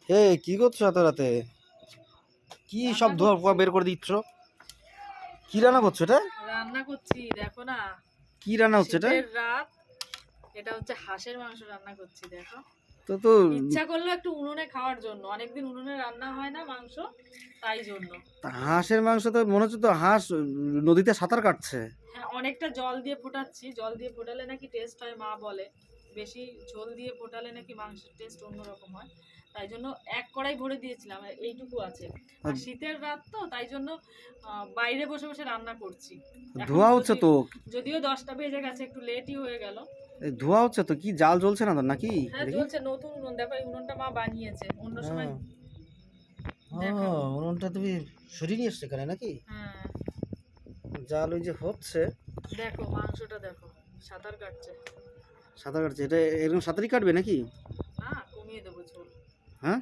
হে কি করছো এত রাতে? কি সব ধোয়া ফোয়া বের করে দিচ্ছ? কি রান্না করছো এটা? রান্না করছি দেখো না। কি রান্না হচ্ছে এটা? শীতের রাত, এটা হচ্ছে হাঁসের মাংস রান্না করছি দেখো। তো তো ইচ্ছা করলো একটু উনুনে খাওয়ার জন্য, অনেকদিন উনুনে রান্না হয় না মাংস, তাই জন্য। হাঁসের মাংস তো মনে হচ্ছে তো হাঁস নদীতে সাঁতার কাটছে। হ্যাঁ, অনেকটা জল দিয়ে ফোটাচ্ছি, জল দিয়ে ফোটালে নাকি টেস্ট হয়, মা বলে বেশি ঝোল দিয়ে ফোটালে নাকি মাংসের টেস্ট অন্যরকম হয়। তাই জন্য এক কড়াই ভরে দিয়েছিলাম, আর এইটুকু আছে। আর শীতের রাত তো তাই জন্য বাইরে বসে বসে রান্না করছি। এখন ধোয়া হচ্ছে তো। যদিও 10টা বেজে গেছে, একটু লেটই হয়ে গেল। এই ধোয়া হচ্ছে তো, কি জাল জ্বলছে না তো নাকি? হ্যাঁ দেখি। জ্বলছে, নতুন উনুন দেখো, এই উনুনটা মা বানিয়েছে অন্য সময়। ও উনুনটা তুমি সরিয়ে নিয়ে এসছো এখানে নাকি? হ্যাঁ জাল ওই যে হচ্ছে। দেখো মাংসটা দেখো, সাঁতার কাটছে। সাঁতার কাটছে, এটা এরকম সাঁতারই কাটবে নাকি? না, কমিয়ে দেবো ঝোল। হ্যাঁ